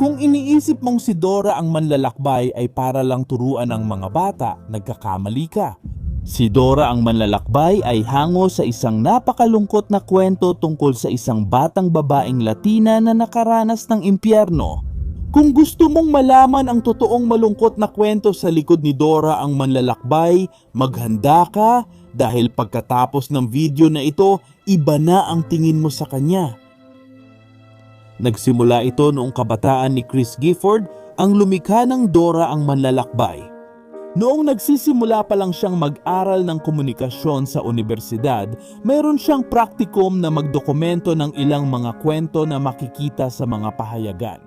Kung iniisip mong si Dora ang manlalakbay ay para lang turuan ng mga bata, nagkakamali ka. Si Dora ang manlalakbay ay hango sa isang napakalungkot na kwento tungkol sa isang batang babaeng Latina na nakaranas ng impyerno. Kung gusto mong malaman ang totoong malungkot na kwento sa likod ni Dora ang manlalakbay, maghanda ka dahil pagkatapos ng video na ito, iba na ang tingin mo sa kanya. Nagsimula ito noong kabataan ni Chris Gifford, ang lumikha ng Dora ang manlalakbay. Noong nagsisimula pa lang siyang mag-aral ng komunikasyon sa universidad, mayroon siyang praktikum na magdokumento ng ilang mga kwento na makikita sa mga pahayagan.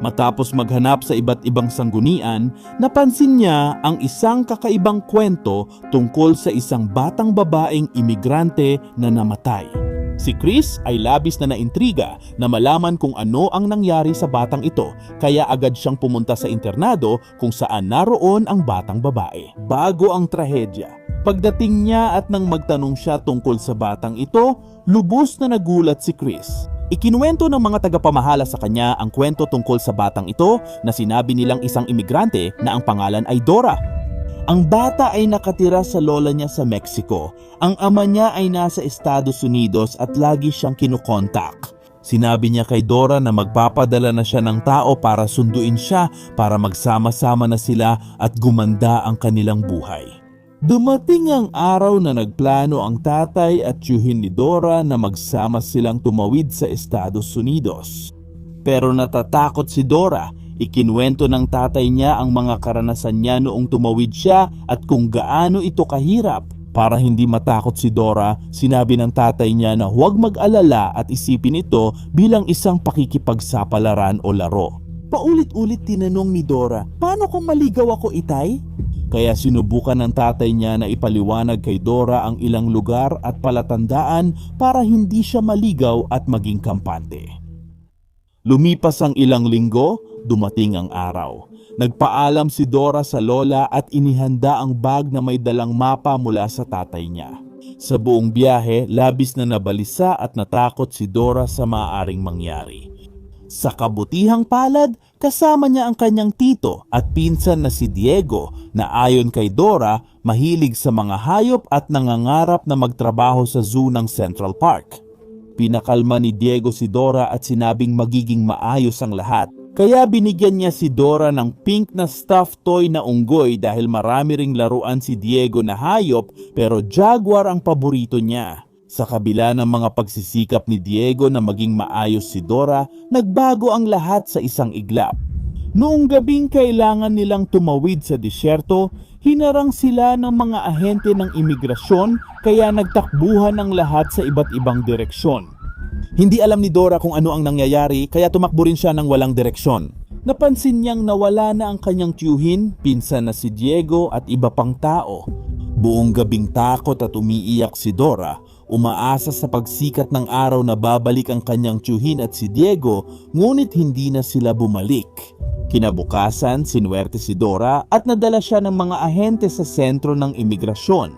Matapos maghanap sa iba't ibang sanggunian, napansin niya ang isang kakaibang kwento tungkol sa isang batang babaeng imigrante na namatay. Si Chris ay labis na naintriga na malaman kung ano ang nangyari sa batang ito, kaya agad siyang pumunta sa internado kung saan naroon ang batang babae. Bago ang trahedya, pagdating niya at nang magtanong siya tungkol sa batang ito, lubos na nagulat si Chris. Ikinuwento ng mga tagapamahala sa kanya ang kwento tungkol sa batang ito na sinabi nilang isang imigrante na ang pangalan ay Dora. Ang bata ay nakatira sa lola niya sa Mexico. Ang ama niya ay nasa Estados Unidos at lagi siyang kinukontak. Sinabi niya kay Dora na magpapadala na siya ng tao para sunduin siya para magsama-sama na sila at gumanda ang kanilang buhay. Dumating ang araw na nagplano ang tatay at tiyuhin ni Dora na magsama silang tumawid sa Estados Unidos. Pero natatakot si Dora. Ikinuwento ng tatay niya ang mga karanasan niya noong tumawid siya at kung gaano ito kahirap. Para hindi matakot si Dora, sinabi ng tatay niya na huwag mag-alala at isipin ito bilang isang pakikipagsapalaran o laro. Paulit-ulit tinanong ni Dora, paano kung maligaw ako, itay? Kaya sinubukan ng tatay niya na ipaliwanag kay Dora ang ilang lugar at palatandaan para hindi siya maligaw at maging kampante. Lumipas ang ilang linggo, dumating ang araw. Nagpaalam si Dora sa lola at inihanda ang bag na may dalang mapa mula sa tatay niya. Sa buong biyahe, labis na nabalisa at natakot si Dora sa maaaring mangyari. Sa kabutihang palad, kasama niya ang kanyang tito at pinsan na si Diego na ayon kay Dora, mahilig sa mga hayop at nangangarap na magtrabaho sa zoo ng Central Park. Pinakalma ni Diego si Dora at sinabing magiging maayos ang lahat. Kaya binigyan niya si Dora ng pink na stuffed toy na unggoy dahil marami ring laruan si Diego na hayop pero jaguar ang paborito niya. Sa kabila ng mga pagsisikap ni Diego na maging maayos si Dora, nagbago ang lahat sa isang iglap. Noong gabing kailangan nilang tumawid sa disyerto, hinarang sila ng mga ahente ng imigrasyon kaya nagtakbuhan ang lahat sa iba't ibang direksyon. Hindi alam ni Dora kung ano ang nangyayari kaya tumakbo rin siya ng walang direksyon. Napansin niyang nawala na ang kanyang tiyuhin, pinsan na si Diego at iba pang tao. Buong gabing takot at umiiyak si Dora, umaasa sa pagsikat ng araw na babalik ang kanyang tiyuhin at si Diego, ngunit hindi na sila bumalik. Kinabukasan, sinuwerte si Dora at nadala siya ng mga ahente sa sentro ng imigrasyon.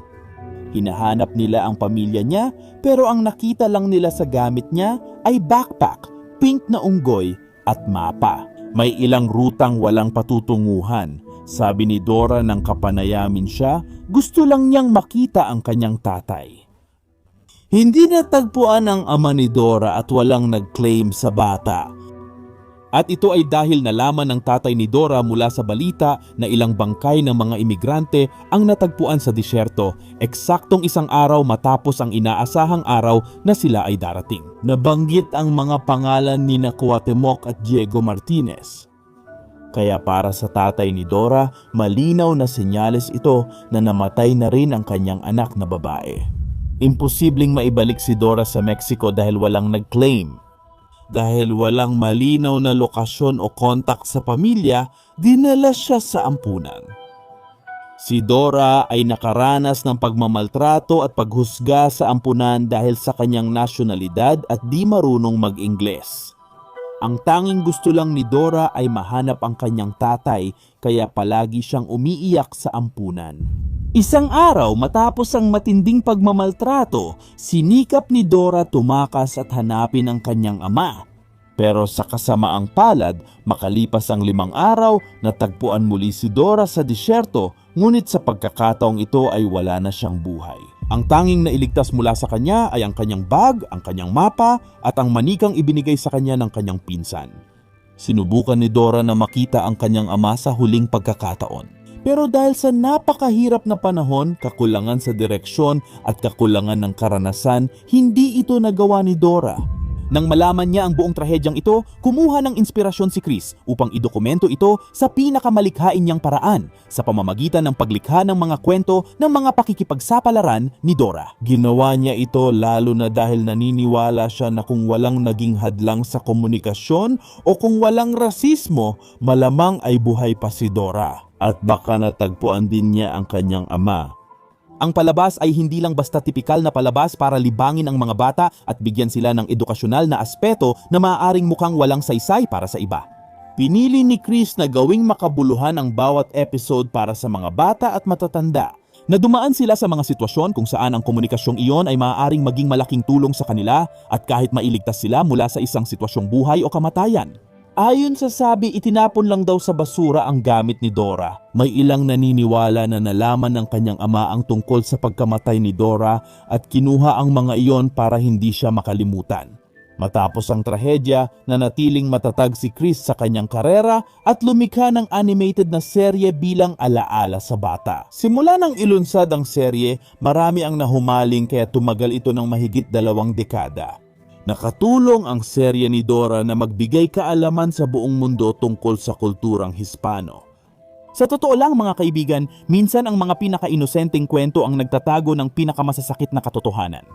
Hinahanap nila ang pamilya niya pero ang nakita lang nila sa gamit niya ay backpack, pink na unggoy at mapa. May ilang rutang walang patutunguhan. Sabi ni Dora nang kapanayamin siya, gusto lang niyang makita ang kanyang tatay. Hindi natagpuan ang ama ni Dora at walang nag-claim sa bata. At ito ay dahil nalaman ng tatay ni Dora mula sa balita na ilang bangkay ng mga imigrante ang natagpuan sa disyerto, eksaktong isang araw matapos ang inaasahang araw na sila ay darating. Nabanggit ang mga pangalan ni Cuauhtemoc at Diego Martinez. Kaya para sa tatay ni Dora, malinaw na senyales ito na namatay na rin ang kanyang anak na babae. Imposibleng maibalik si Dora sa Mexico dahil walang nag-claim. Dahil walang malinaw na lokasyon o kontak sa pamilya, dinala siya sa ampunan. Si Dora ay nakaranas ng pagmamaltrato at paghusga sa ampunan dahil sa kanyang nasyonalidad at di marunong mag-Ingles. Ang tanging gusto lang ni Dora ay mahanap ang kanyang tatay kaya palagi siyang umiiyak sa ampunan. Isang araw matapos ang matinding pagmamaltrato, sinikap ni Dora tumakas at hanapin ang kanyang ama. Pero sa kasamaang palad, makalipas ang 5 araw, natagpuan muli si Dora sa disyerto, ngunit sa pagkakataong ito ay wala na siyang buhay. Ang tanging nailigtas mula sa kanya ay ang kanyang bag, ang kanyang mapa, at ang manikang ibinigay sa kanya ng kanyang pinsan. Sinubukan ni Dora na makita ang kanyang ama sa huling pagkakataon. Pero dahil sa napakahirap na panahon, kakulangan sa direksyon at kakulangan ng karanasan, hindi ito nagawa ni Dora. Nang malaman niya ang buong trahedyang ito, kumuha ng inspirasyon si Chris upang idokumento ito sa pinakamalikhain niyang paraan sa pamamagitan ng paglikha ng mga kwento ng mga pakikipagsapalaran ni Dora. Ginawa niya ito lalo na dahil naniniwala siya na kung walang naging hadlang sa komunikasyon o kung walang rasismo, malamang ay buhay pa si Dora. At baka natagpuan din niya ang kanyang ama. Ang palabas ay hindi lang basta tipikal na palabas para libangin ang mga bata at bigyan sila ng edukasyonal na aspeto na maaaring mukhang walang saysay para sa iba. Pinili ni Chris na gawing makabuluhan ang bawat episode para sa mga bata at matatanda, na dumaan sila sa mga sitwasyon kung saan ang komunikasyong iyon ay maaaring maging malaking tulong sa kanila at kahit mailigtas sila mula sa isang sitwasyong buhay o kamatayan. Ayon sa sabi, itinapon lang daw sa basura ang gamit ni Dora. May ilang naniniwala na nalaman ng kanyang ama ang tungkol sa pagkamatay ni Dora at kinuha ang mga iyon para hindi siya makalimutan. Matapos ang trahedya, nanatiling matatag si Chris sa kanyang karera at lumikha ng animated na serye bilang alaala sa bata. Simula nang ilunsad ang serye, marami ang nahumaling kaya tumagal ito ng mahigit 2 dekada. Nakatulong ang serye ni Dora na magbigay kaalaman sa buong mundo tungkol sa kulturang Hispano. Sa totoo lang mga kaibigan, minsan ang mga pinaka-inosenteng kwento ang nagtatago ng pinakamasasakit na katotohanan.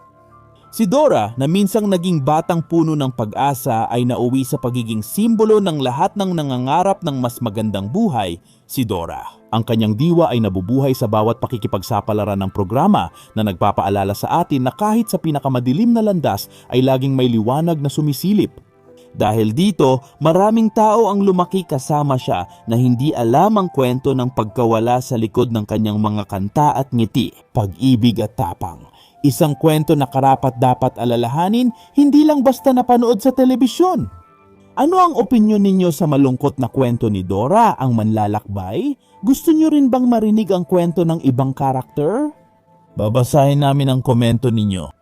Si Dora, na minsang naging batang puno ng pag-asa, ay nauwi sa pagiging simbolo ng lahat ng nangangarap ng mas magandang buhay, si Dora. Ang kanyang diwa ay nabubuhay sa bawat pakikipagsapalaran ng programa na nagpapaalala sa atin na kahit sa pinakamadilim na landas ay laging may liwanag na sumisilip. Dahil dito, maraming tao ang lumaki kasama siya na hindi alam ang kwento ng pagkawala sa likod ng kanyang mga kanta at ngiti, pag-ibig at tapang. Isang kwento na karapat-dapat alalahanin, hindi lang basta napanood sa telebisyon. Ano ang opinyon ninyo sa malungkot na kwento ni Dora, ang manlalakbay? Gusto niyo rin bang marinig ang kwento ng ibang karakter? Babasahin namin ang komento ninyo.